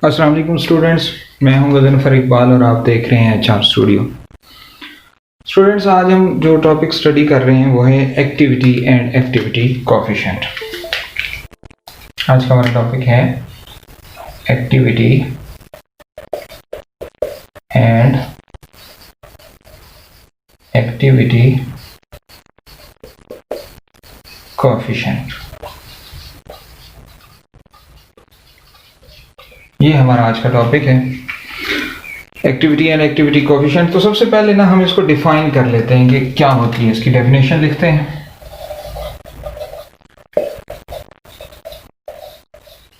अस्सलाम वालेकुम स्टूडेंट्स, मैं हूं गजनफर इकबाल और आप देख रहे हैं एचआर स्टूडियो। स्टूडेंट्स, आज हम जो टॉपिक स्टडी कर रहे हैं वो है एक्टिविटी एंड एक्टिविटी कोएफिशिएंट। आज का हमारा टॉपिक है एक्टिविटी एंड एक्टिविटी कोएफिशिएंट। ये हमारा आज का टॉपिक है एक्टिविटी एंड एक्टिविटी कोएफिशिएंट। तो सबसे पहले ना हम इसको डिफाइन कर लेते हैं कि क्या होती है, इसकी डेफिनेशन लिखते हैं।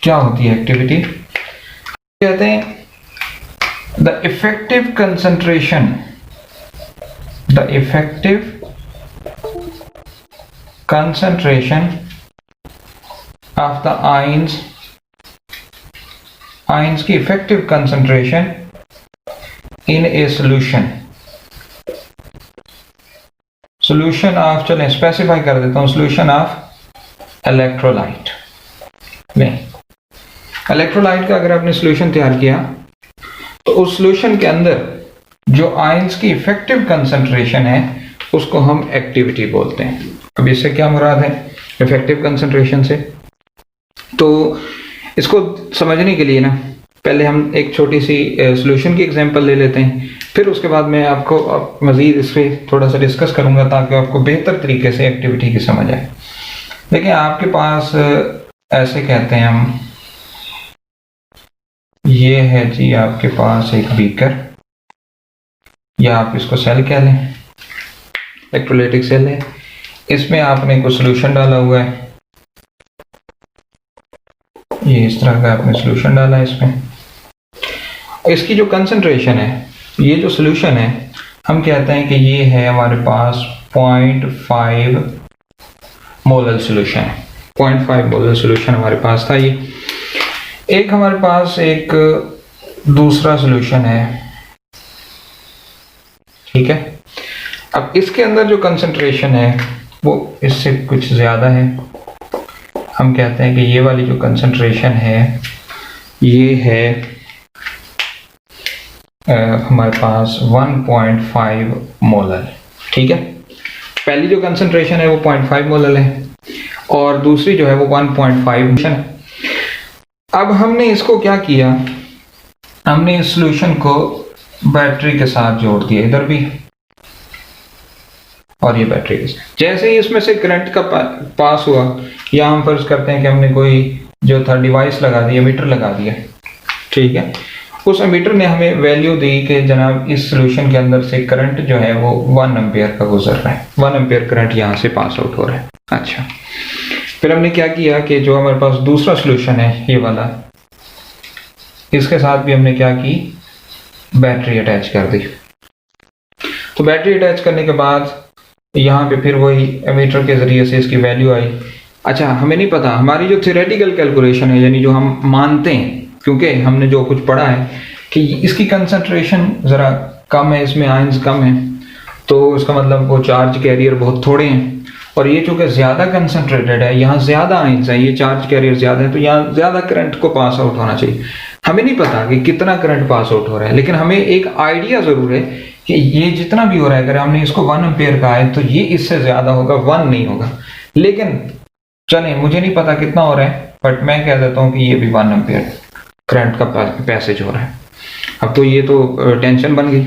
क्या होती है एक्टिविटी? कहते हैं the effective concentration of the ions की effective concentration in a solution of, चलें स्पेसिफाई कर देता हूं, सोल्यूशन ऑफ इलेक्ट्रोलाइट में। इलेक्ट्रोलाइट का अगर आपने सोल्यूशन तैयार किया तो उस सोल्यूशन के अंदर जो आयंस की इफेक्टिव कंसंट्रेशन है उसको हम एक्टिविटी बोलते हैं। अब इससे क्या मुराद है इफेक्टिव कंसंट्रेशन से? तो इसको समझने के लिए ना पहले हम एक छोटी सी सॉल्यूशन की एग्जांपल ले लेते हैं, फिर उसके बाद मैं आपको मज़ीद इस पर थोड़ा सा डिस्कस करूंगा ताकि आपको बेहतर तरीके से एक्टिविटी की समझ आए। देखिए, आपके पास ऐसे कहते हैं हम, ये है जी आपके पास एक बीकर, या आप इसको सेल कह लें, इलेक्ट्रोलाइटिक सेल है। इसमें आपने कुछ सॉल्यूशन डाला हुआ है, ये इस तरह का आपने सॉल्यूशन डाला है। इसमें इसकी जो कंसंट्रेशन है, ये जो सॉल्यूशन है, हम कहते हैं कि ये है हमारे पास 0.5 मोलर सॉल्यूशन है। 0.5 मोलर सॉल्यूशन हमारे पास था। ये एक हमारे पास एक दूसरा सॉल्यूशन है, ठीक है। अब इसके अंदर जो कंसंट्रेशन है वो इससे कुछ ज़्यादा है। हम कहते हैं कि ये वाली जो कंसंट्रेशन है ये है हमारे पास 1.5 मोलर, ठीक है। पहली जो कंसंट्रेशन है वो 0.5 मोलर है और दूसरी जो है वो 1.5 है। अब हमने इसको क्या किया, हमने इस सॉल्यूशन को बैटरी के साथ जोड़ दिया, इधर भी और ये बैटरी के साथ। जैसे ही इसमें से करंट का पास हुआ, या हम फर्ज करते हैं कि हमने कोई जो था डिवाइस लगा दी, एमीटर लगा दिया, ठीक है। उस एमीटर ने हमें वैल्यू दी कि जनाब इस सॉल्यूशन के अंदर से करंट जो है वो 1 एम्पियर का गुजर रहा है, 1 एम्पियर करंट यहाँ से पास आउट हो रहा है। अच्छा, फिर हमने क्या किया कि जो हमारे पास दूसरा सॉल्यूशन है ये वाला, इसके साथ भी हमने क्या की, बैटरी अटैच कर दी। तो बैटरी अटैच करने के बाद यहाँ पे फिर वही एमीटर के जरिए से इसकी वैल्यू आई। अच्छा, हमें नहीं पता, हमारी जो थियोरेटिकल कैलकुलेशन है, यानी जो हम मानते हैं, क्योंकि हमने जो कुछ पढ़ा है कि इसकी कंसंट्रेशन ज़रा कम है, इसमें आयंस कम है, तो इसका मतलब वो चार्ज कैरियर बहुत थोड़े हैं, और ये चूँकि ज़्यादा कंसंट्रेटेड है, यहाँ ज़्यादा आयंस है, ये चार्ज कैरियर ज़्यादा है, तो यहाँ ज़्यादा करंट को पास आउट होना चाहिए। हमें नहीं पता कि कितना करंट पास आउट हो रहा है, लेकिन हमें एक आइडिया ज़रूर है कि ये जितना भी हो रहा है, अगर हमने इसको 1 एम्पियर का है तो ये इससे ज़्यादा होगा, 1 नहीं होगा। लेकिन चलें, मुझे नहीं पता कितना हो रहा है, बट मैं कह देता हूँ कि ये भी 1 एम्पियर करंट का पैसेज हो रहा है। अब तो ये तो टेंशन बन गई,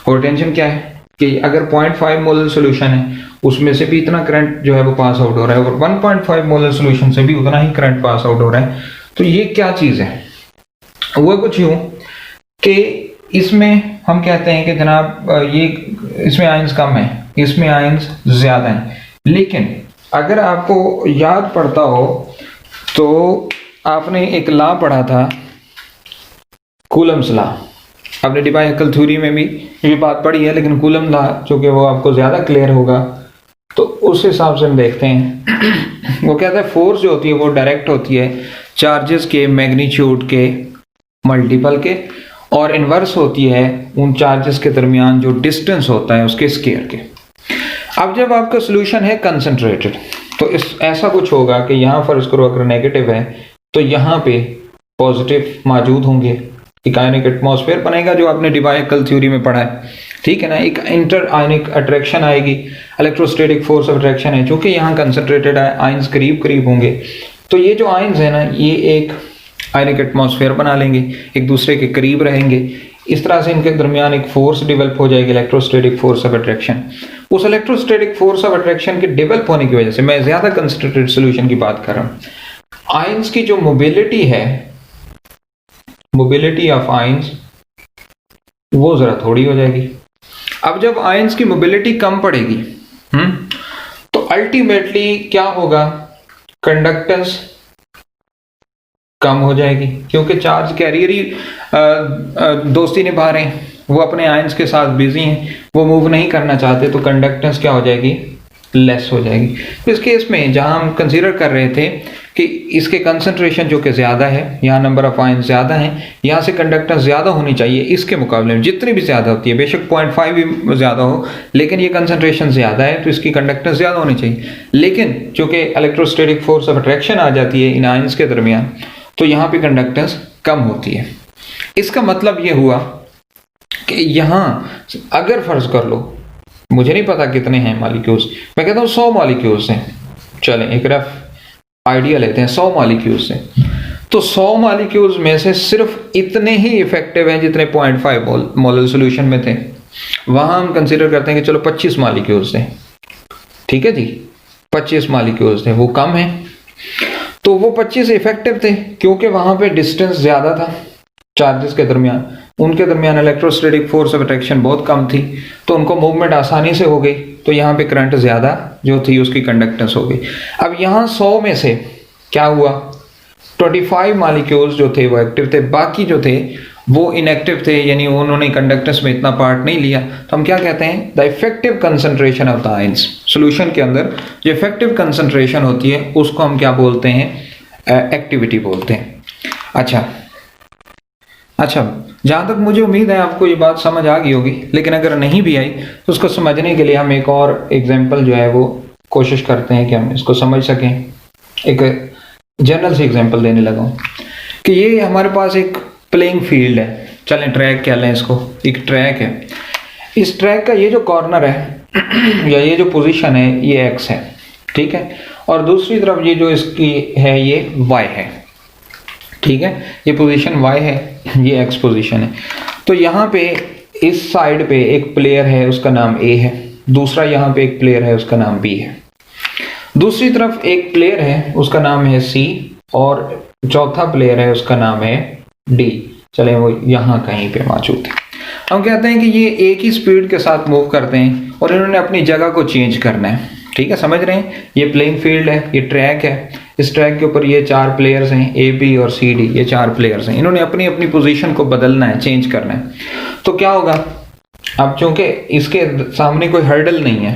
और टेंशन क्या है कि अगर 0.5 मोलर सॉल्यूशन है उसमें से भी इतना करंट जो है वो पास आउट हो रहा है, और 1.5 मोलर सॉल्यूशन से भी उतना ही करंट पास आउट हो रहा है, तो ये क्या चीज़ है? वो कुछ यूँ कि इसमें हम कहते हैं कि जनाब ये इसमें आयंस कम है, इसमें आयंस ज़्यादा है। लेकिन अगर आपको याद पड़ता हो तो आपने एक लॉ पढ़ा था, कूलम्स लॉ। आपने डिफरेंशियल थ्योरी में भी ये बात पढ़ी है, लेकिन कूलम लॉ चूँकि वो आपको ज़्यादा क्लियर होगा तो उस हिसाब से हम देखते हैं। वो कहता है फोर्स जो होती है वो डायरेक्ट होती है चार्जेस के मैग्नीट्यूड के मल्टीपल के, और इन्वर्स होती है उन चार्जेस के दरमियान जो डिस्टेंस होता है उसके स्केयर के। अब जब आपका सोल्यूशन है कंसंट्रेटेड तो ऐसा कुछ होगा कि यहाँ फर्ज करो अगर नेगेटिव है तो यहाँ पे पॉजिटिव मौजूद होंगे, एक आयनिक एटमॉस्फेयर बनेगा जो आपने डिवाइकल थ्योरी में पढ़ा है, ठीक है ना। एक इंटर आयनिक अट्रैक्शन आएगी, इलेक्ट्रोस्टैटिक फोर्स ऑफ अट्रैक्शन है, चूंकि यहाँ कंसंट्रेटेड आयंस करीब करीब होंगे, तो ये जो आयंस है ना ये एक आयनिक एटमॉस्फेयर बना लेंगे, एक दूसरे के करीब रहेंगे। इस तरह से इनके दरमियान एक फोर्स डेवलप हो जाएगी, इलेक्ट्रोस्टैटिक फोर्स ऑफ अट्रैक्शन। उस इलेक्ट्रोस्टैटिक फोर्स ऑफ अट्रैक्शन के डेवलप होने की वजह से, मैं ज्यादा कंसंट्रेटेड सॉल्यूशन की बात कर रहा हूँ, आयंस की जो मोबिलिटी है, मोबिलिटी ऑफ आयंस वो जरा थोड़ी हो जाएगी। अब जब आयंस की मोबिलिटी कम पड़ेगी तो अल्टीमेटली क्या होगा, कंडक्टेंस कम हो जाएगी, क्योंकि चार्ज कैरियर ही दोस्ती निभा रहे हैं, वो अपने आयंस के साथ बिजी हैं, वो मूव नहीं करना चाहते, तो कंडक्टेंस क्या हो जाएगी, लेस हो जाएगी। तो इस केस में जहां हम कंसीडर कर रहे थे कि इसके कंसंट्रेशन जो कि ज़्यादा है, यहाँ नंबर ऑफ आयंस ज़्यादा हैं, यहाँ से कंडक्टेंस ज़्यादा होनी चाहिए इसके मुकाबले में, जितनी भी ज़्यादा होती है, बेशक 0.5 भी ज़्यादा हो, लेकिन ये कंसंट्रेशन ज़्यादा है तो इसकी कंडक्टेंस ज़्यादा होनी चाहिए। लेकिन चूँकि इलेक्ट्रोस्टैटिक फोर्स ऑफ अट्रैक्शन आ जाती है इन आयंस के दरमियान, तो यहाँ पे कंडक्टेंस कम होती है। इसका मतलब ये हुआ कि यहाँ अगर फर्ज कर लो, मुझे नहीं पता कितने हैं मॉलिक्यूल्स, मैं कहता हूँ 100 मॉलिक्यूल्स हैं, चलें एक रफ आइडिया लेते हैं, 100 मॉलिक्यूल्स हैं, तो 100 मॉलिक्यूल्स में से सिर्फ इतने ही इफेक्टिव हैं जितने 0.5 मोलर सॉल्यूशन में थे। वहां हम कंसीडर करते हैं कि चलो 25 मॉलिक्यूल्स थे, ठीक है जी, 25 मॉलिक्यूल्स थे, वो कम है, तो वो 25 इफेक्टिव थे क्योंकि वहां पे डिस्टेंस ज्यादा था चार्जेस के दरमियान, उनके दरमियान इलेक्ट्रोस्टैटिक फोर्स ऑफ अट्रैक्शन बहुत कम थी, तो उनको मूवमेंट आसानी से हो गई, तो यहाँ पे करंट ज्यादा जो थी उसकी कंडक्टेंस हो गई। अब यहाँ 100 में से क्या हुआ, 25 मॉलिक्यूल्स जो थे वो एक्टिव थे, बाकी जो थे वो इनएक्टिव थे, यानी उन्होंने कंडक्टेंस में इतना पार्ट नहीं लिया। तो हम क्या कहते हैं, the effective concentration of the ions, solution के अंदर जो इफेक्टिव कंसंट्रेशन होती है उसको हम क्या बोलते हैं, एक्टिविटी बोलते हैं। अच्छा, जहाँ तक मुझे उम्मीद है आपको ये बात समझ आ गई होगी, लेकिन अगर नहीं भी आई तो उसको समझने के लिए हम एक और एग्जाम्पल जो है वो कोशिश करते हैं कि हम इसको समझ सकें। एक जनरल से एग्जाम्पल देने लगा हूँ कि ये हमारे पास एक प्लेइंग फील्ड है, चलें ट्रैक कह लें इसको, एक ट्रैक है, इस ट्रैक का ये जो कॉर्नर है या ये जो पोजीशन है ये एक्स है, ठीक है, और दूसरी तरफ ये जो इसकी है ये वाई है, ठीक है, ये पोजीशन वाई है, ये एक्स पोजीशन है। तो यहाँ पे इस साइड पे एक प्लेयर है उसका नाम ए है, दूसरा यहाँ पे एक प्लेयर है उसका नाम बी है, दूसरी तरफ एक प्लेयर है उसका नाम है सी, और चौथा प्लेयर है उसका नाम है डी, चले वो यहाँ कहीं पे मौजूद है। हम कहते हैं कि ये एक ही स्पीड के साथ मूव करते हैं और इन्होंने अपनी जगह को चेंज करना है, ठीक है, समझ रहे हैं, ये प्लेइंग फील्ड है, ये ट्रैक है, इस ट्रैक के ऊपर ये 4 प्लेयर्स हैं, ए बी और सी डी, ये 4 प्लेयर्स हैं, इन्होंने अपनी अपनी पोजीशन को बदलना है, चेंज करना है। तो क्या होगा, अब चूंकि इसके सामने कोई हर्डल नहीं है,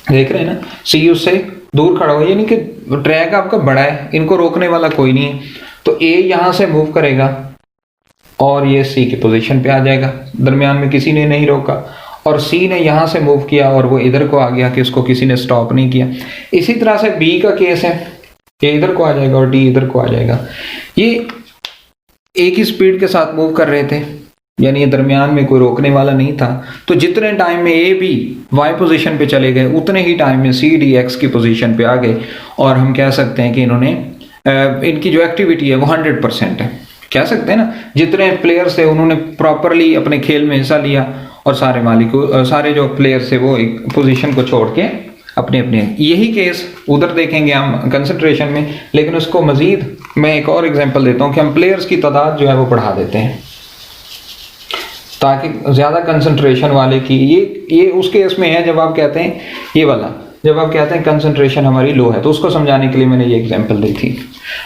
देख रहे हैं ना, सी उससे दूर खड़ा हो, यानी कि ट्रैक आपका बड़ा है, इनको रोकने वाला कोई नहीं है, तो ए यहां से मूव करेगा और ये सी की पोजीशन पे आ जाएगा, दरमियान में किसी ने नहीं रोका, और सी ने यहां से मूव किया और वो इधर को आ गया कि उसको किसी ने स्टॉप नहीं किया। इसी तरह से बी का केस है, ये इधर को आ जाएगा और डी इधर को आ जाएगा, ये एक ही स्पीड के साथ मूव कर रहे थे, यानी ये दरमियान में कोई रोकने वाला नहीं था, तो जितने टाइम में ए बी वाई पोजीशन पे चले गए उतने ही टाइम में सी डी एक्स की पोजीशन पे आ गए, और हम कह सकते हैं कि इन्होंने इनकी जो एक्टिविटी है वो 100% है, कह सकते हैं ना, जितने प्लेयर्स थे उन्होंने प्रॉपरली अपने खेल में हिस्सा लिया, और सारे मालिक सारे जो प्लेयर्स थे वो एक पोजीशन को छोड़ के अपने अपने, यही केस उधर देखेंगे हम कंसंट्रेशन में, लेकिन उसको मजीद मैं एक और एग्जांपल देता हूं कि हम प्लेयर्स की तादाद जो है वो बढ़ा देते हैं ताकि ज्यादा कंसंट्रेशन वाले की, ये उस केस में है जब आप कहते हैं ये वाला, जब आप कहते हैं कंसंट्रेशन हमारी लो है, तो उसको समझाने के लिए मैंने ये एग्जांपल दी थी।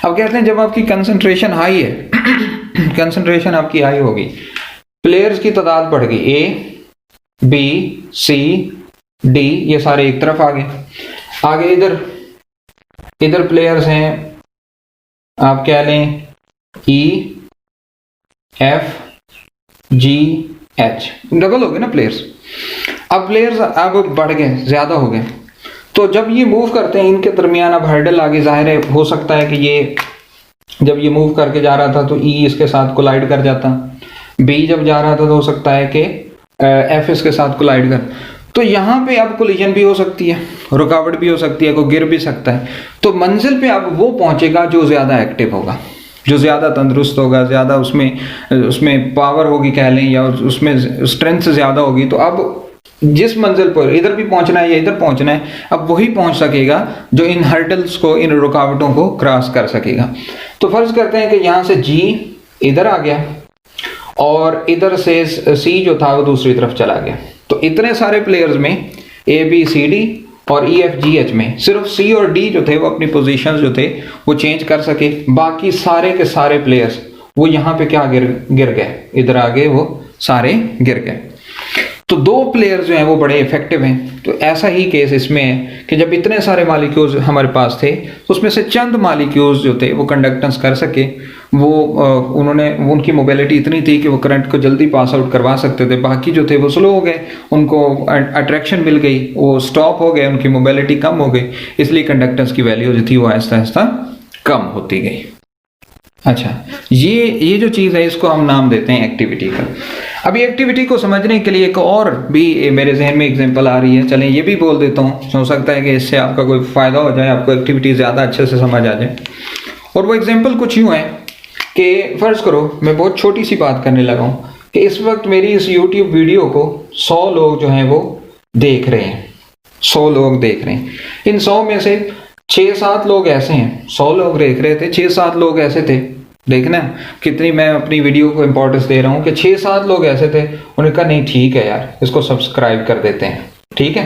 अब कहते हैं जब आपकी कंसंट्रेशन हाई है कंसंट्रेशन आपकी हाई होगी, प्लेयर्स की तादाद बढ़ गई, ए बी सी डी, ये सारे एक तरफ आ गए, आगे इधर प्लेयर्स हैं, आप कह लें E F G H, double हो गए ना प्लेयर्स। अब प्लेयर्स अब बढ़ गए, ज्यादा हो गए, तो जब ये मूव करते हैं इनके दरमियान अब हर्डल आगे, जाहिर है हो सकता है कि ये जब ये मूव करके जा रहा था तो E इसके साथ कोलाइड कर जाता, B जब जा रहा था तो हो सकता है कि F इसके साथ कोलाइड कर। तो यहाँ पे अब कोलिजन भी हो सकती है, रुकावट भी हो सकती है, कोई गिर भी सकता है। तो मंजिल पे अब वो पहुंचेगा जो ज़्यादा एक्टिव होगा, जो ज़्यादा तंदुरुस्त होगा, ज़्यादा उसमें पावर होगी कह लें, या उसमें स्ट्रेंथ ज़्यादा होगी। तो अब जिस मंजिल पर इधर भी पहुंचना है या इधर पहुंचना है, अब वही पहुंच सकेगा जो इन हर्डल्स को, इन रुकावटों को क्रॉस कर सकेगा। तो फर्ज करते हैं कि यहाँ से G इधर आ गया और इधर से C जो था वो दूसरी तरफ चला गया। तो इतने सारे प्लेयर्स में ABCD और EFGH में सिर्फ C और D जो थे वो अपनी पोजीशंस जो थे वो चेंज कर सके। बाकी सारे के सारे प्लेयर्स वो यहाँ पे क्या गिर गए, इधर आगे वो सारे गिर गए। तो दो प्लेयर जो हैं वो बड़े इफेक्टिव हैं। तो ऐसा ही केस इसमें है कि जब इतने सारे मालिक्यूल्स हमारे पास थे तो उसमें से चंद मालिक्यूल्स जो थे वो कंडक्टेंस कर सके, उनकी मोबिलिटी इतनी थी कि वो करंट को जल्दी पास आउट करवा सकते थे। बाकी जो थे वो स्लो हो गए, उनको अट्रैक्शन मिल गई, वो स्टॉप हो गए, उनकी मोबिलिटी कम हो गई, इसलिए कंडक्टेंस की वैल्यू जो थी वो आहिस्ता आहिस्ता कम होती गई। अच्छा, ये जो चीज़ है इसको हम नाम देते हैं एक्टिविटी का। अभी एक्टिविटी को समझने के लिए एक और भी मेरे जहन में एग्जांपल आ रही है, चलें ये भी बोल देता हूँ, हो सकता है कि इससे आपका कोई फ़ायदा हो जाए, आपको एक्टिविटी ज़्यादा अच्छे से समझ आ जाए। और वो एग्जांपल कुछ यूँ है कि फ़र्ज़ करो मैं बहुत छोटी सी बात करने लगा हूँ कि इस वक्त मेरी इस यूट्यूब वीडियो को 100 लोग जो हैं वो देख रहे हैं, 100 लोग देख रहे हैं। इन 100 में से 6-7 लोग ऐसे हैं, 100 लोग देख रहे थे, 6-7 लोग ऐसे थे, देखना कितनी मैं अपनी वीडियो को इंपॉर्टेंस दे रहा हूँ कि 6-7 लोग ऐसे थे, उन्होंने कहा नहीं ठीक है यार इसको सब्सक्राइब कर देते हैं, ठीक है।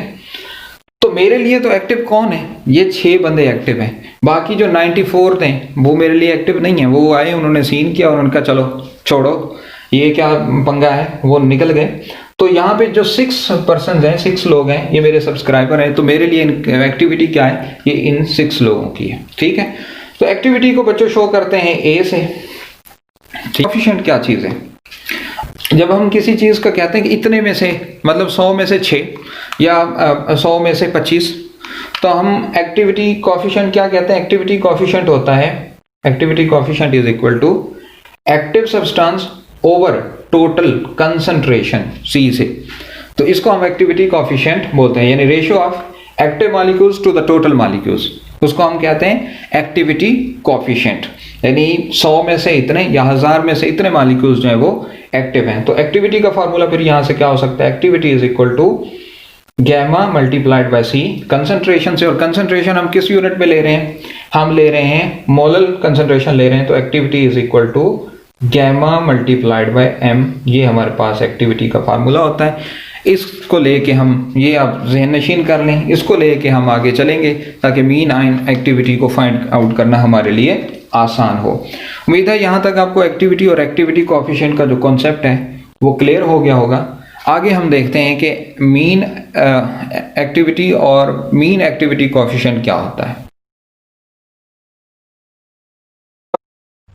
तो मेरे लिए तो एक्टिव कौन है, ये 6 बंदे एक्टिव हैं, बाकी जो 94 थे वो मेरे लिए एक्टिव नहीं है। वो आए, उन्होंने सीन किया और उनका चलो छोड़ो ये क्या पंगा है, वो निकल गए। तो यहाँ पे जो 6 पर्सन हैं, 6 लोग हैं, ये मेरे सब्सक्राइबर हैं। तो मेरे लिए एक्टिविटी क्या है, ये इन 6 लोगों की है, ठीक है। तो एक्टिविटी को बच्चों शो करते हैं A से। कोएफिशिएंट क्या चीज़ है, जब हम किसी चीज़ का कहते हैं कि इतने में से, मतलब 100 में से 6 या 100 में से 25, तो हम एक्टिविटी कोएफिशिएंट क्या कहते हैं। एक्टिविटी कोएफिशिएंट होता है, activity coefficient is equal to active substance over total concentration C से। तो इसको हम एक्टिविटी कोएफिशिएंट बोलते हैं, यानी ratio of active molecules to the total molecules, उसको हम कहते हैं एक्टिविटी कोएफिशिएंट। यानी 100 में से इतने या 1000 में से इतने मॉलिक्यूल्स जो हैं वो एक्टिव हैं। तो एक्टिविटी का फार्मूला फिर यहाँ से क्या हो सकता है, activity is equal to gamma multiplied by C concentration से। और कंसंट्रेशन हम किस यूनिट में ले रहे हैं, हम ले रहे हैं मोलल कंसंट्रेशन ले रहे हैं। तो activity is equal to gamma multiplied by M, ये हमारे पास एक्टिविटी का फार्मूला होता है। इसको लेके हम, ये आप ज़हन नशीन कर लें, इसको लेके हम आगे चलेंगे ताकि मीन आइन एक्टिविटी को फाइंड आउट करना हमारे लिए आसान हो। उम्मीद है यहाँ तक आपको एक्टिविटी और एक्टिविटी कोएफिशिएंट का जो कॉन्सेप्ट है वो क्लियर हो गया होगा। आगे हम देखते हैं कि मीन एक्टिविटी और मीन एक्टिविटी कोएफिशिएंट क्या होता है।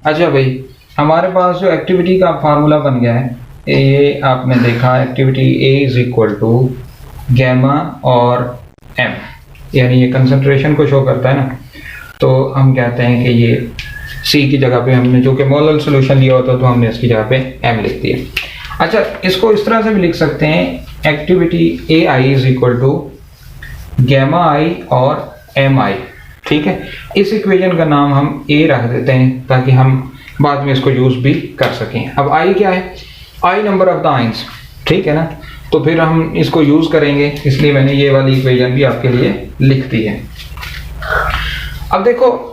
अच्छा भाई, हमारे पास जो एक्टिविटी का फार्मूला बन गया है, ये आपने देखा, activity A is equal to gamma और M, यानी ये कंसंट्रेशन को शो करता है ना। तो हम कहते हैं कि ये C की जगह पे हमने जो कि मोलल सोल्यूशन लिया होता तो हमने इसकी जगह पे M लिख दिया। अच्छा, इसको इस तरह से भी लिख सकते हैं, activity AI is equal to gamma I और MI, ठीक है। इस इक्वेशन का नाम हम A रख देते हैं ताकि हम बाद में इसको यूज भी कर सकें। अब I क्या है, I number of the ions, ठीक है ना। तो फिर हम इसको यूज करेंगे, इसलिए मैंने ये वाली इक्वेशन भी आपके लिए लिख दी है। अब देखो,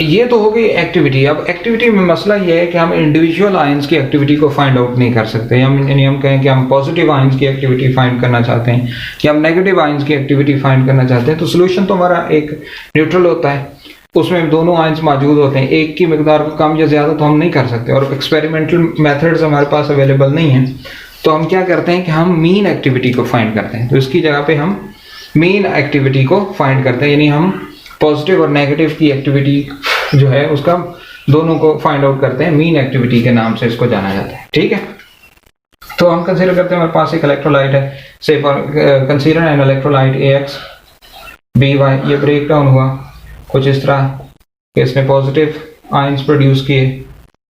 ये तो हो गई एक्टिविटी। अब एक्टिविटी में मसला ये है कि हम इंडिविजुअल आयंस की एक्टिविटी को फाइंड आउट नहीं कर सकते। हम कहें कि हम पॉजिटिव आयंस की एक्टिविटी फाइंड करना चाहते हैं या हम नेगेटिव आयंस की एक्टिविटी फाइंड करना चाहते हैं, तो सोल्यूशन तो हमारा एक न्यूट्रल होता है, उसमें दोनों आयंस मौजूद होते हैं। एक की मिकदार को कम या ज़्यादा तो हम नहीं कर सकते, और एक्सपेरिमेंटल मेथड्स हमारे पास अवेलेबल नहीं हैं। तो हम क्या करते हैं कि हम मीन एक्टिविटी को फाइंड करते हैं। तो इसकी जगह पे हम मीन एक्टिविटी को फाइंड करते हैं, यानी हम पॉजिटिव और नेगेटिव की एक्टिविटी जो है उसका दोनों को फाइंड आउट करते हैं, मीन एक्टिविटी के नाम से इसको जाना जाता है, ठीक है। तो हम कंसीडर करते हैं हमारे पास एक इलेक्ट्रोलाइट है, से consider an electrolyte AX BY, ये ब्रेक डाउन हुआ कुछ इस तरह कि इसने पॉजिटिव आयंस प्रोड्यूस किए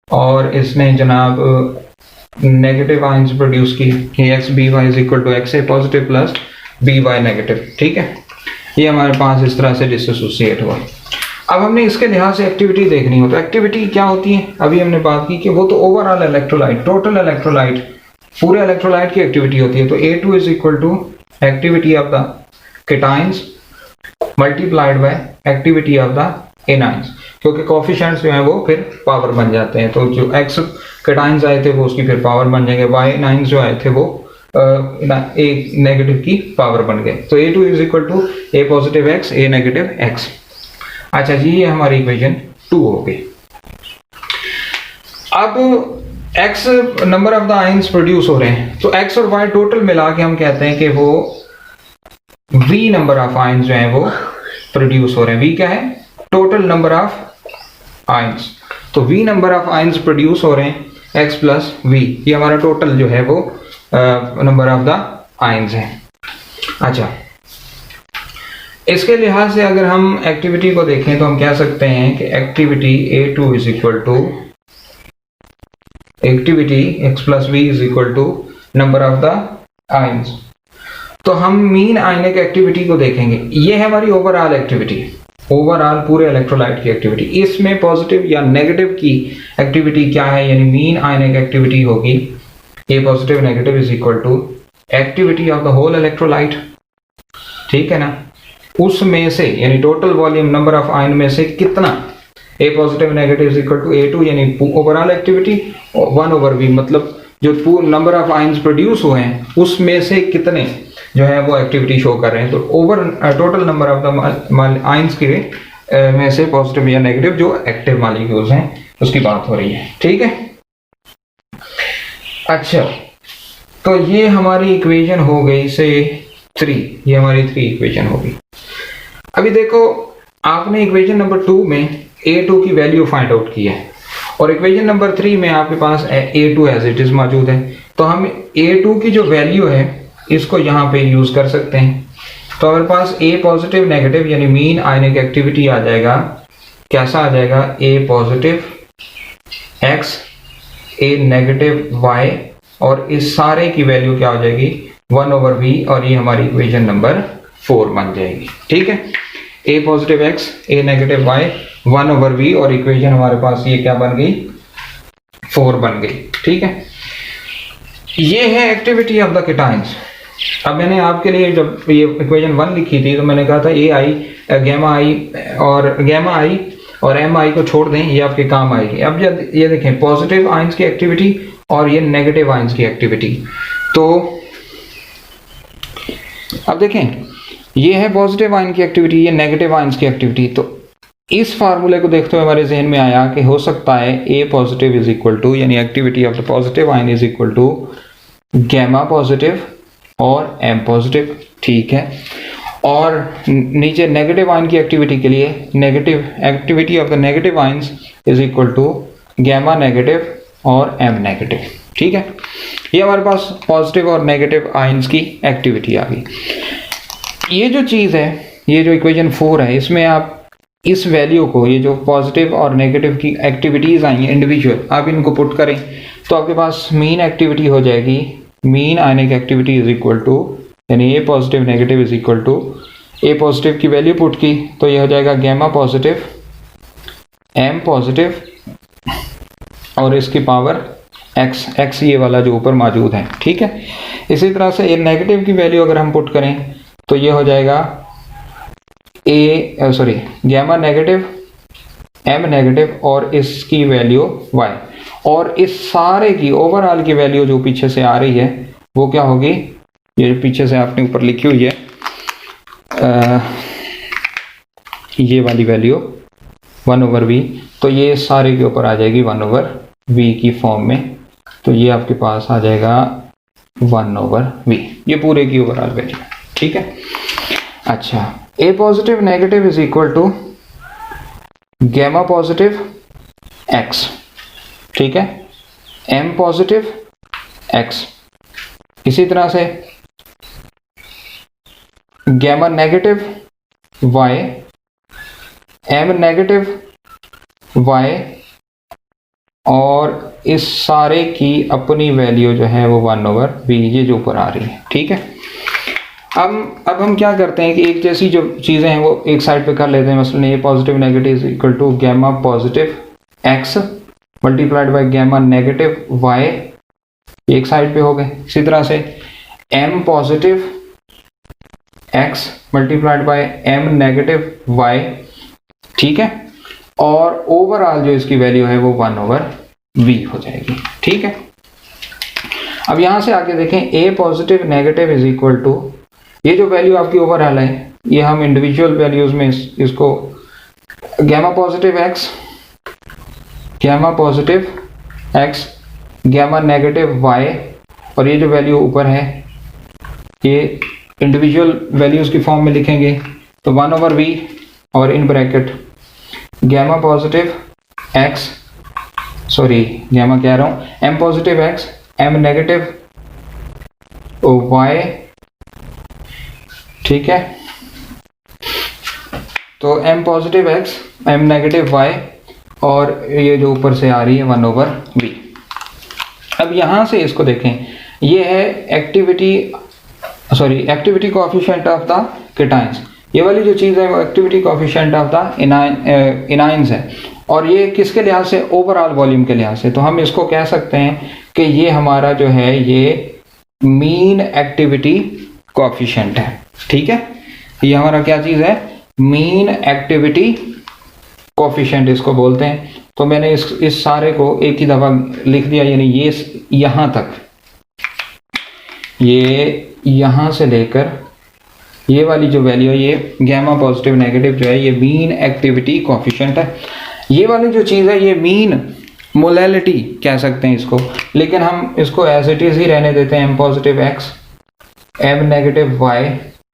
और इसने जनाब नेगेटिव आयंस प्रोड्यूस किए, X B Y is equal to X A positive plus B Y negative, ठीक है। ये हमारे पास इस तरह से डिसोसिएट हुआ। अब हमने इसके लिहाज से एक्टिविटी देखनी हो, तो एक्टिविटी क्या होती है, अभी हमने बात की कि वो तो ओवरऑल इलेक्ट्रोलाइट, टोटल इलेक्ट्रोलाइट, पूरे इलेक्ट्रोलाइट की एक्टिविटी होती है। तो A2 is equal to activity of the cations multiplied by activity of the anions, क्योंकि कोफिशिएंट्स जो है वो फिर पावर बन जाते हैं। तो जो एक्स केटाइंस आए थे वो उसकी फिर पावर बन जाएंगे, वाई एनाइंस जो आए थे वो एक नेगेटिव की पावर बन गए। तो A2 is equal to A positive X A negative X. अच्छा जी, ये हमारी इक्वेशन 2 हो गई। अब x number of the ions produce हो रहे हैं, तो x और y टोटल मिला के हम कहते हैं कि वो v नंबर ऑफ आयंस जो है वो प्रोड्यूस हो रहे हैं। v क्या है, टोटल नंबर ऑफ आयंस। तो v number of ions produce हो रहे हैं x प्लस v, ये हमारा टोटल जो है वो नंबर ऑफ द आयंस है। अच्छा, इसके लिहाज से अगर हम एक्टिविटी को देखें तो हम कह सकते हैं कि activity A2 is equal to activity x plus v is equal to number of the ions. तो हम मीन आयनिक एक्टिविटी को देखेंगे, ये है हमारी ओवरऑल एक्टिविटी, ओवरऑल पूरे इलेक्ट्रोलाइट की एक्टिविटी। इसमें पॉजिटिव या नेगेटिव की एक्टिविटी क्या है, यानी मीन आयनिक एक्टिविटी होगी A positive negative is equal to activity of the whole electrolyte, ठीक है ना। उसमें से यानी total volume number of ion में से कितना, A positive negative is equal to A2 यानी ओवरऑल एक्टिविटी 1/v, मतलब जो नंबर ऑफ आयंस प्रोड्यूस हुए हैं उसमें से कितने जो है वो एक्टिविटी शो कर रहे हैं। तो over total number of the ions के में से पॉजिटिव या नेगेटिव जो एक्टिव मॉलिक्यूल्स हैं उसकी बात हो रही है, ठीक है। अच्छा, तो ये हमारी इक्वेशन हो गई से 3, ये हमारी 3 इक्वेशन होगी। अभी देखो, आपने इक्वेशन नंबर 2 में A2 की वैल्यू फाइंड आउट की है और इक्वेशन नंबर 3 में आपके पास A2 एज इट इज मौजूद है। तो हम A2 की जो वैल्यू है इसको यहाँ पे यूज कर सकते हैं। तो हमारे पास A पॉजिटिव नेगेटिव यानी मीन आयनिक एक्टिविटी आ जाएगा, कैसा आ जाएगा, A positive X A negative Y, और इस सारे की वैल्यू क्या हो जाएगी 1/v, और ये हमारी इक्वेशन नंबर 4 बन जाएगी, ठीक है। A positive X A negative Y 1/v, और इक्वेशन हमारे पास ये क्या बन गई 4 बन गई, ठीक है। ये है एक्टिविटी ऑफ द केटाइंस। अब मैंने आपके लिए जब ये इक्वेशन 1 लिखी थी तो मैंने कहा था AI गैमा आई और MI को छोड़ दें, ये आपके काम आएगी। अब ये देखें पॉजिटिव आयंस की एक्टिविटी और ये नेगेटिव आयंस की एक्टिविटी। तो अब देखें, ये है पॉजिटिव आयन की एक्टिविटी, ये नेगेटिव आयंस की एक्टिविटी। तो इस फार्मूले को देखते हुए हमारे जहन में आया कि हो सकता है A positive is equal to यानी activity of the positive ion is equal to gamma positive और M पॉजिटिव, ठीक है। और नीचे नेगेटिव आयन की एक्टिविटी के लिए negative activity of the negative ions is equal to gamma negative और M नेगेटिव, ठीक है। ये हमारे पास पॉजिटिव और नेगेटिव आयंस की एक्टिविटी आ गई। ये जो चीज़ है, ये जो इक्वेशन 4 है, इसमें आप इस वैल्यू को, ये जो पॉजिटिव और नेगेटिव की एक्टिविटीज़ आई हैं इंडिविजुअल, आप इनको पुट करें तो आपके पास मीन एक्टिविटी हो जाएगी, mean ionic activity is equal to यानी A positive negative is equal to A positive की वैल्यू पुट की तो ये हो जाएगा गैमा पॉजिटिव M पॉजिटिव और इसकी पावर x ये वाला जो ऊपर मौजूद है, ठीक है। इसी तरह से ये नेगेटिव की वैल्यू अगर हम पुट करें तो ये हो जाएगा गैमा नेगेटिव M नेगेटिव और इसकी वैल्यू y, और इस सारे की ओवरऑल की वैल्यू जो पीछे से आ रही है वो क्या होगी, ये पीछे से आपने ऊपर लिखी हुई है ये वाली वैल्यू 1/v, तो ये सारे के ऊपर आ जाएगी 1/v की फॉर्म में। तो ये आपके पास आ जाएगा 1/v, ये पूरे की ओवरऑल वैल्यू, ठीक है। अच्छा, A positive negative is equal to gamma positive x, ठीक है, M पॉजिटिव x। इसी तरह से gamma negative y, M negative y और इस सारे की अपनी वैल्यू जो है वो 1/v, ये जो ऊपर आ रही है। ठीक है, अब हम क्या करते हैं कि एक जैसी जो चीज़ें हैं वो एक साइड पे कर लेते हैं। मसलन ये positive negative is equal to gamma positive x multiplied by gamma negative y, एक साइड पे हो गए। इसी तरह से m positive x multiplied by m negative y, ठीक है, और ओवरऑल जो इसकी वैल्यू है वो 1/v हो जाएगी। ठीक है, अब यहां से आगे देखें a positive negative is equal to, ये जो वैल्यू आपकी ओवरऑल है ये हम इंडिविजुअल वैल्यूज में इसको gamma positive x gamma negative y, और ये जो वैल्यू ऊपर है ये इंडिविजुअल वैल्यूज की फॉर्म में लिखेंगे तो 1/v और in bracket gamma positive x, sorry gamma कह रहा हूं, m positive x m negative y, ठीक है, तो m positive x m negative y और ये जो ऊपर से आ रही है 1/v। अब यहां से इसको देखें, ये है activity coefficient of the cations, ये वाली जो चीज़ है वो एक्टिविटी कोएफिशिएंट ऑफ द इनाइंस है, और ये किसके लिहाज से, ओवरऑल वॉल्यूम के लिहाज से। तो हम इसको कह सकते हैं कि ये हमारा जो है ये मीन एक्टिविटी कोएफिशिएंट है। ठीक है, ये हमारा क्या चीज़ है, मीन एक्टिविटी कोएफिशिएंट इसको बोलते हैं। तो मैंने इस सारे को एक ही दफ़ा लिख दिया, यानी ये यहाँ तक, ये यहाँ से लेकर ये वाली जो वैल्यू है ये गैमा पॉजिटिव नेगेटिव जो है ये मीन एक्टिविटी कोएफिशिएंट है। ये वाली जो चीज़ है ये मीन मोलैलिटी कह सकते हैं इसको, लेकिन हम इसको एज इट इज़ ही रहने देते हैं, m positive x m negative y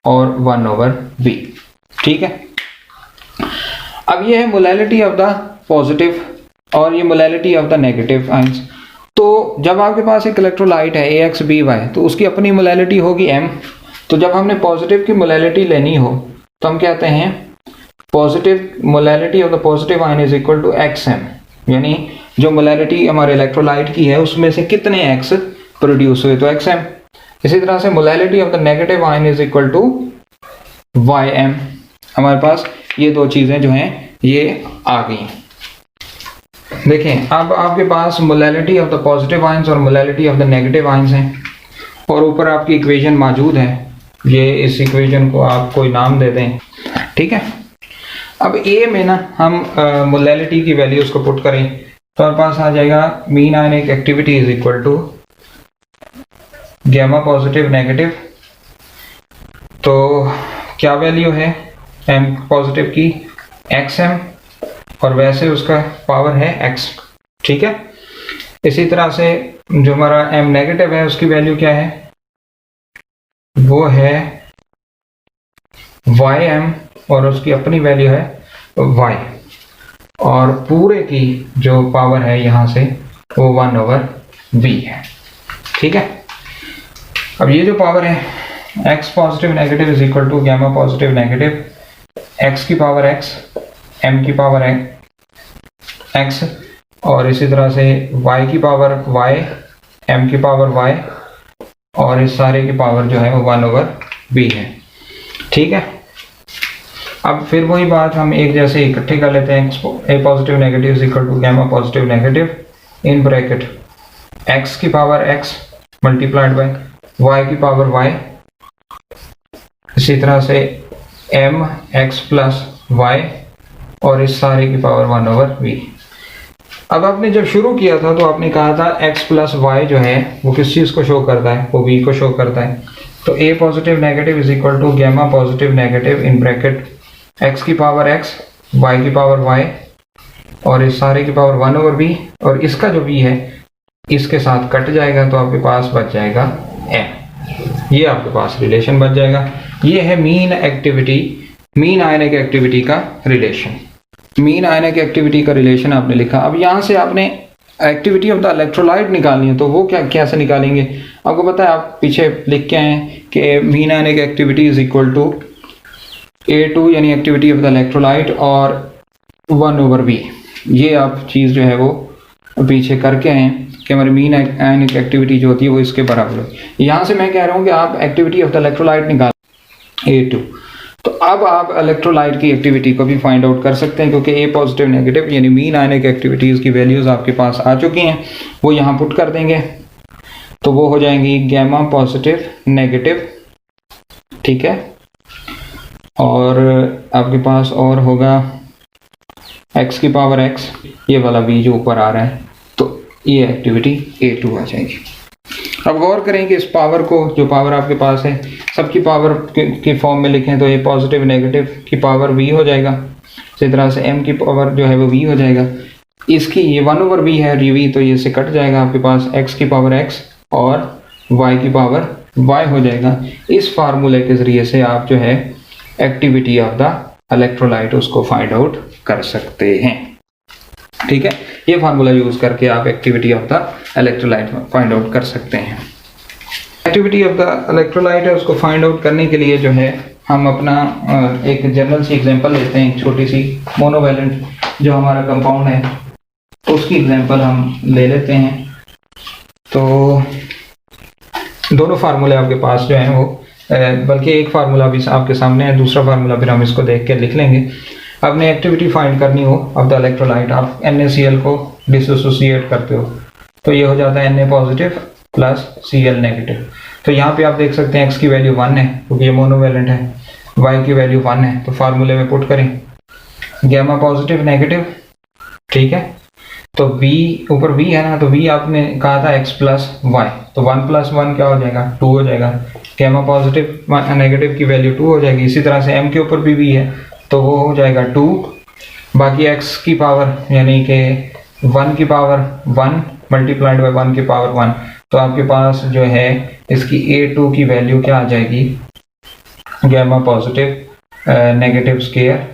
और 1/v। ठीक है, अब ये है मोलैलिटी ऑफ द पॉजिटिव और ये molality of the negative ions. तो जब आपके पास एक इलेक्ट्रोलाइट है AX/BY तो उसकी अपनी मोलैलिटी होगी m। तो जब हमने पॉजिटिव की मोलैलिटी लेनी हो तो हम कहते हैं positive molality of the positive ion is equal to xm, यानी जो मोलैलिटी हमारे इलेक्ट्रोलाइट की है उसमें से कितने x प्रोड्यूस हुए तो xm। इसी तरह से molality of the negative ion is equal to ym। हमारे पास ये दो चीज़ें जो हैं ये आ गई। देखें, अब आपके पास molality of the positive ions और molality of the negative ions हैं, और ऊपर आपकी इक्वेशन मौजूद है। ये इस इक्वेशन को आप कोई नाम दे दें। ठीक है, अब ए में ना हम मोलैलिटी की वैल्यूज को पुट करें तो हमारे पास आ जाएगा mean ionic activity is equal to gamma positive negative. तो क्या वैल्यू है m पॉजिटिव की xm, और वैसे उसका पावर है x। ठीक है, इसी तरह से जो हमारा m नेगेटिव है उसकी वैल्यू क्या है, वो है ym और उसकी अपनी वैल्यू है y, और पूरे की जो पावर है यहाँ से वो 1/v है। ठीक है, अब ये जो पावर है x positive negative is equal to gamma positive negative x की पावर x m की पावर x, और इसी तरह से y की पावर y m की पावर y, और इस सारे की पावर जो है वो 1/v है। ठीक है, अब फिर वही बात हम एक जैसे इकट्ठे कर लेते हैं। a positive negative is equal to gamma positive negative in bracket x की power x multiplied by y की पावर y, इसी तरह से m x प्लस y, और इस सारे की पावर 1/v। अब आपने जब शुरू किया था तो आपने कहा था x प्लस y जो है वो किस चीज़ को शो करता है, वो v को शो करता है। तो a positive negative is equal to gamma positive negative in bracket x की पावर x y की पावर y, और इस सारे की पावर 1/v, और इसका जो v है इसके साथ कट जाएगा तो आपके पास बच जाएगा m। ये आपके पास रिलेशन बच जाएगा। ये है mean activity, mean ionic activity का रिलेशन। मीन आयनिक एक्टिविटी का रिलेशन आपने लिखा। अब यहाँ से आपने एक्टिविटी ऑफ द इलेक्ट्रोलाइट निकालनी है, तो वो कैसे निकालेंगे आपको पता है। आप पीछे लिख के आए कि mean ionic activity is equal to A2 यानी एक्टिविटी ऑफ द इलेक्ट्रोलाइट और 1/v। ये आप चीज़ जो है वो पीछे करके आए हैं कि हमारी मीन आयनिक एक्टिविटी जो होती है वो इसके बराबर हो। यहाँ से मैं कह रहा हूँ कि आप एक्टिविटी ऑफ द इलेक्ट्रोलाइट निकाल A2। तो अब आप इलेक्ट्रोलाइट की एक्टिविटी को भी फाइंड आउट कर सकते हैं, क्योंकि A पॉजिटिव नेगेटिव यानी मीन आयनिक एक्टिविटीज़ की वैल्यूज़ आपके पास आ चुकी हैं, वो यहाँ पुट कर देंगे तो वो हो जाएंगी गैमा पॉजिटिव नेगेटिव, ठीक है। और आपके पास और होगा x की पावर x, ये वाला b जो ऊपर आ रहा है, तो ये एक्टिविटी A2 आ जाएगी। अब गौर करें कि इस पावर को, जो पावर आपके पास है, सबकी पावर के फॉर्म में लिखें तो ये पॉजिटिव नेगेटिव की पावर v हो जाएगा। इसी तरह से m की पावर जो है वो v हो जाएगा। इसकी ये 1/v है v, तो ये से कट जाएगा, आपके पास x की पावर x और y की पावर y हो जाएगा। इस फार्मूले के ज़रिए से आप जो है एक्टिविटी ऑफ द इलेक्ट्रोलाइट उसको फाइंड आउट कर सकते हैं, ठीक है। ये फार्मूला यूज करके आप activity of the electrolyte find out कर सकते हैं। एक्टिविटी ऑफ द इलेक्ट्रोलाइट है, उसको फाइंड आउट करने के लिए जो है हम अपना एक जनरल सी एग्जांपल लेते हैं, छोटी सी मोनोवैलेंट जो हमारा कंपाउंड है उसकी एग्जांपल हम ले लेते हैं। तो दोनों फार्मूले आपके पास जो हैं वो, बल्कि एक फार्मूला भी आपके सामने है, दूसरा फार्मूला फिर हम इसको देख के लिख लेंगे। आपने एक्टिविटी फाइंड करनी हो ऑफ द इलेक्ट्रोलाइट, आप NaCl को डिसोसिएट करते हो तो ये हो जाता है Na positive plus Cl negative. तो यहाँ पे आप देख सकते हैं x की वैल्यू 1 है क्योंकि ये मोनोवैलेंट है, y की वैल्यू 1 है, तो फार्मूले में पुट करें गैमा पॉजिटिव नेगेटिव, ठीक है। तो v ऊपर v है ना, तो v आपने कहा था x प्लस y, तो 1 प्लस 1 क्या हो जाएगा 2 हो जाएगा। गैमा पॉजिटिव नेगेटिव की वैल्यू 2 हो जाएगी। इसी तरह से m के ऊपर भी v है तो वो हो जाएगा 2, बाकी x की पावर यानी कि 1 की पावर 1 मल्टीप्लाइड बाय 1 की पावर 1, तो आपके पास जो है इसकी A2 की वैल्यू क्या आ जाएगी gamma positive negative square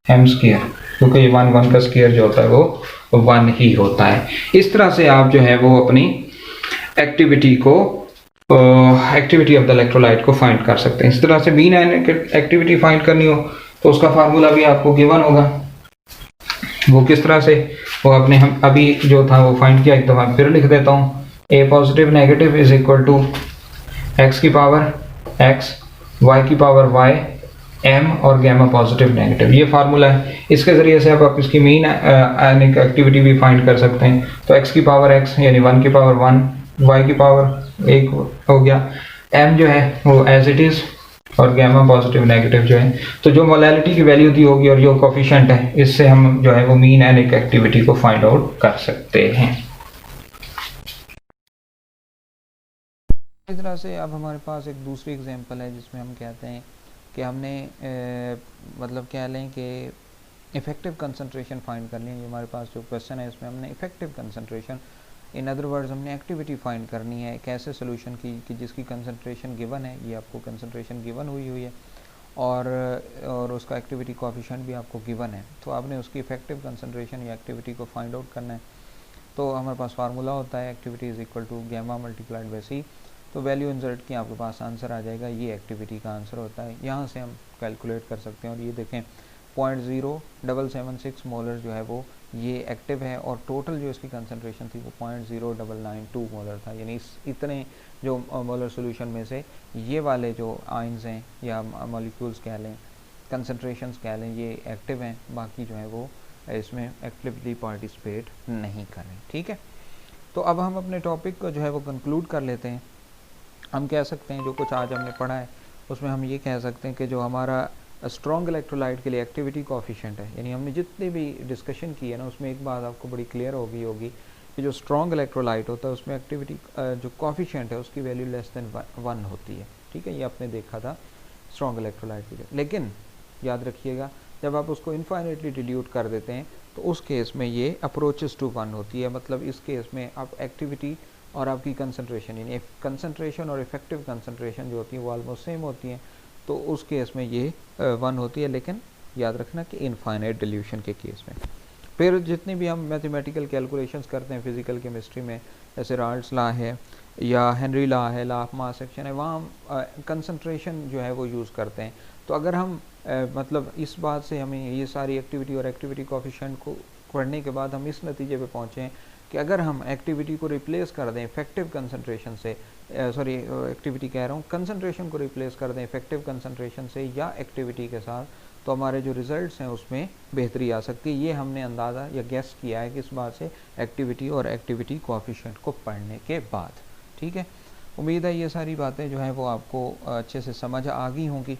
m square, क्योंकि ये 1 का स्केयर जो होता है वो 1 ही होता है। इस तरह से आप जो है वो अपनी एक्टिविटी को एक्टिविटी ऑफ द इलेक्ट्रोलाइट को फाइंड कर सकते हैं। इस तरह से मीन आयनिक एक्टिविटी फाइंड करनी हो तो उसका फार्मूला भी आपको गिवन होगा। वो किस तरह से, वो अपने हम अभी जो था वो फाइंड किया, एक दफ़ा फिर लिख देता हूँ। A positive negative is equal to x की पावर x, y की पावर y, m और गैमा पॉजिटिव नेगेटिव, ये फार्मूला है। इसके ज़रिए से आप इसकी मीन आयनिक एक्टिविटी भी फाइंड कर सकते हैं। तो x की पावर x यानी 1 की पावर 1, y की पावर 1 हो गया, m जो है वो एज इट इज़ और गैमा पॉजिटिव नेगेटिव जो है, तो जो मोलैलिटी की वैल्यू दी होगी और जो कोफिशिएंट है, इससे हम जो है वो मीन आयनिक एक्टिविटी को फाइंड आउट कर सकते हैं। इस तरह से अब हमारे पास एक दूसरी एग्जांपल है जिसमें हम कहते हैं कि हमने मतलब कह लें कि इफ़ेक्टिव कंसंट्रेशन फाइंड करनी है। हमारे पास जो क्वेश्चन है इसमें हमने effective concentration, in other words हमने एक्टिविटी फाइंड करनी है एक ऐसे सोल्यूशन की कि जिसकी कंसंट्रेशन गिवन है, ये आपको कंसंट्रेशन गिवन हुई है और उसका एक्टिविटी कोएफिशिएंट भी आपको गिवन है। तो आपने उसकी इफ़ेक्टिव कंसंट्रेशन या एक्टिविटी को फाइंड आउट करना है। तो हमारे पास फार्मूला होता है activity is equal to gamma multiplied by C, तो वैल्यू इंसर्ट की आपके पास आंसर आ जाएगा, ये एक्टिविटी का आंसर होता है। यहाँ से हम कैलकुलेट कर सकते हैं और ये देखें 0.0776 मोलर जो है वो ये एक्टिव है और टोटल जो इसकी कंसंट्रेशन थी वो 0.0992 मोलर था। यानी इस इतने जो मोलर सोल्यूशन में से ये वाले जो आयंस हैं या मॉलिक्यूल्स कह लें, कंसंट्रेशंस कह लें, ये एक्टिव हैं, बाकी जो है वो इसमें एक्टिवली पार्टिसिपेट नहीं कर रहे, ठीक है। तो अब हम अपने टॉपिक को जो है वो कंक्लूड कर लेते हैं। हम कह सकते हैं जो कुछ आज हमने पढ़ा है उसमें हम ये कह सकते हैं कि जो हमारा स्ट्रॉन्ग इलेक्ट्रोलाइट के लिए एक्टिविटी कोएफिशिएंट है, यानी हमने जितनी भी डिस्कशन की है ना उसमें एक बात आपको बड़ी क्लियर होगी कि जो स्ट्रॉन्ग इलेक्ट्रोलाइट होता है उसमें एक्टिविटी जो कोएफिशिएंट है उसकी वैल्यू लेस देन 1 होती है, ठीक है। ये आपने देखा था स्ट्रॉन्ग इलेक्ट्रोलाइट के लिए। लेकिन याद रखिएगा जब आप उसको इनफाइनेटली डिल्यूट कर देते हैं तो उस केस में ये अप्रोचेस टू 1 होती है। मतलब इस केस में आप एक्टिविटी और आपकी कंसंट्रेशन यानी कंसंट्रेशन और इफेक्टिव कंसंट्रेशन जो होती है वो ऑलमोस्ट सेम होती हैं, तो उस केस में ये 1 होती है। लेकिन याद रखना कि इनफाइनाइट डिल्यूशन के केस में फिर जितनी भी हम मैथमेटिकल कैलकुलेशंस करते हैं फिजिकल केमिस्ट्री में, जैसे राल्ड्स लॉ है या हेनरी लॉ है, लॉ ऑफ मास एक्शन है, वहाँ हम कंसंट्रेशन जो है वो यूज़ करते हैं। तो अगर हम मतलब इस बात से हमें ये सारी एक्टिविटी और एक्टिविटी कोएफिशिएंट को पढ़ने के बाद हम इस नतीजे पे पहुँचे हैं कि अगर हम एक्टिविटी को रिप्लेस कर दें इफेक्टिव कंसंट्रेशन से, सॉरी एक्टिविटी कह रहा हूँ, कंसंट्रेशन को रिप्लेस कर दें इफेक्टिव कंसंट्रेशन से या एक्टिविटी के साथ, तो हमारे जो रिजल्ट्स हैं उसमें बेहतरी आ सकती है। ये हमने अंदाज़ा या गेस किया है किस बात से, एक्टिविटी और एक्टिविटी कोएफिशिएंट को पढ़ने के बाद। ठीक है, उम्मीद है ये सारी बातें जो हैं वो आपको अच्छे से समझ आ गई होंगी।